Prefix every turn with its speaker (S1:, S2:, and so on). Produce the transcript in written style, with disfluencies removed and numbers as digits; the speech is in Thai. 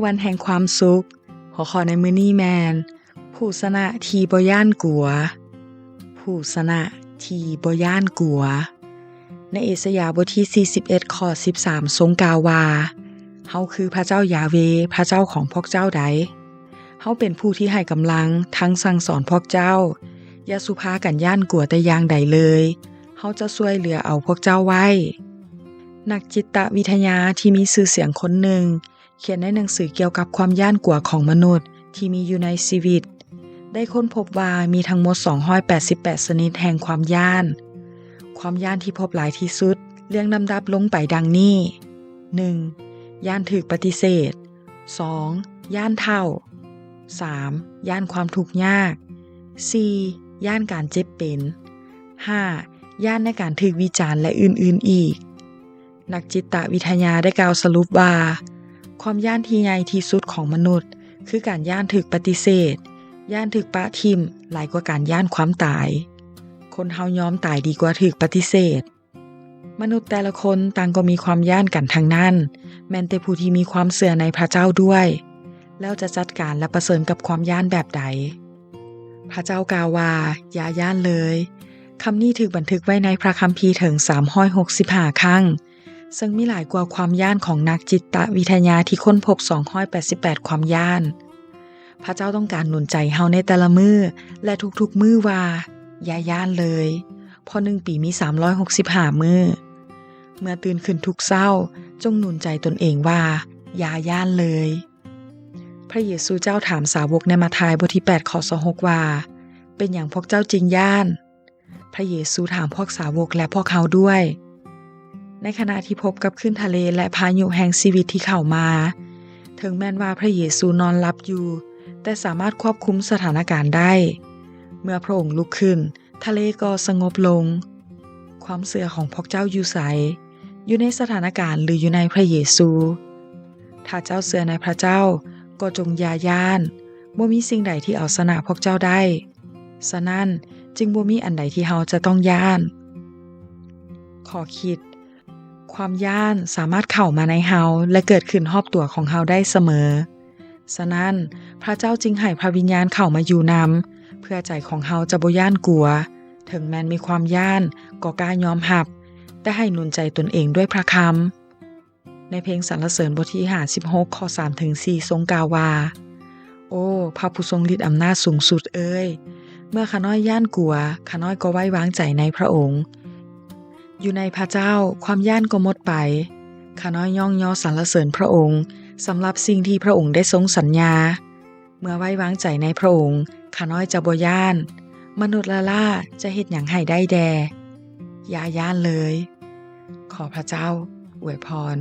S1: วันแห่งความสุขหัวข้อในมื้อนี้แมนผู้ชนะที่บ่ย้านกลัวผู้ชนะที่บ่ย้านกลัวในเอสยาห์บทที่41ข้อ13ทรงกล่าวว่าเฮาคือพระเจ้ายาเวห์พระเจ้าของพวกเจ้าใดเฮาเป็นผู้ที่ให้กำลังทั้งสั่งสอนพวกเจ้าอย่าสุพากันย้านกลัวแต่อย่างใดเลยเฮาจะช่วยเหลือเอาพวกเจ้าไว้นักจิตวิทยาที่มีชื่อเสียงคนหนึ่งเขียนในหนังสือเกี่ยวกับความย้านกลัวของมนุษย์ที่มีอยู่ในชีวิตได้ค้นพบว่ามีทั้งหมด288ชนิดแห่งความย้านที่พบหลายที่สุดเรียงลำดับลงไปดังนี้ 1. ย้านถูกปฏิเสธ 2. ย้านเฒ่า 3. ย้านความทุกข์ยาก 4. ย้านการเจ็บเป็น 5. ย้านในการถูกวิจารณ์และอื่นๆอีกนักจิตวิทยาได้กล่าวสรุปว่าความย้านที่ใหญ่ที่สุดของมนุษย์คือการย้านถูกปฏิเสธย้านถูกปะทิ่มหลายกว่าการย้านความตายคนเฮายอมตายดีกว่าถูกปฏิเสธมนุษย์แต่ละคนต่างก็มีความย้านกันทั้งนั้นแม้แต่ผู้ที่มีความเชื่อในพระเจ้าด้วยแล้วจะจัดการและประเสริญกับความย้านแบบใดพระเจ้ากล่าวว่าอย่าย้านเลยคำนี้ถูกบันทึกไว้ในพระคัมภีร์ถึง365ครั้งซึ่งมีหลายกว่าความย้านของนักจิตวิทยาที่ค้นพบ288ความย้านพระเจ้าต้องการหนุนใจเฮาในแต่ละมื้อและทุกๆมื้อว่าอย่าย้านเลยเพราะ1ปีมี365มื้อเมื่อตื่นขึ้นทุกเช้าจงหนุนใจตนเองว่าอย่าย้านเลยพระเยซูเจ้าถามสาวกในมัทธิวบทที่8ข้อ26ว่าเป็นหยังพวกเจ้าจึงย้านพระเยซูถามพวกสาวกและพวกเขาด้วยในขณะที่พบกับคลื่นทะเลและพายุแห่งชีวิตที่เข้ามาถึงแม้นว่าพระเยซูนอนหลับอยู่แต่สามารถควบคุมสถานการณ์ได้เมื่อพระองค์ลุกขึ้นทะเลก็สงบลงความเชื่อของพวกเจ้าอยู่ไสอยู่ในสถานการณ์หรืออยู่ในพระเยซูถ้าเจ้าเชื่อในพระเจ้าก็จงอย่าย้านบ่มีสิ่งใดที่เอาชนะพวกเจ้าได้ฉะนั้นจึงบ่มีอันใดที่เฮาจะต้องย้านขอคิดความย้านสามารถเข้ามาในเฮาและเกิดขึ้นรอบตัวของเฮาได้เสมอฉะนั้นพระเจ้าจึงให้พระวิญญาณเข้ามาอยู่นำเพื่อใจของเฮาจะบ่ย้านกลัวถึงแม้นมีความย้านก็กล้ายอมรับแต่ให้หนุนใจตนเองด้วยพระคำในเพลงสรรเสริญบทที่56ข้อ3ถึง4ทรงกล่าวว่าโอ้พระผู้ทรงฤทธิ์อำนาจสูงสุดเอ้ยเมื่อข้าน้อยย้านกลัวข้าน้อยก็ไว้วางใจในพระองค์อยู่ในพระเจ้าความย้านก็หมดไปข้าน้อยย่องย่อสรรเสริญพระองค์สำหรับสิ่งที่พระองค์ได้ทรงสัญญาเมื่อไว้วางใจในพระองค์ข้าน้อยจะบ่ย้านมนุษย์ละล่าจะเฮ็ดหยังให้ได้แดอย่าย้านเลยขอพระเจ้าอวยพร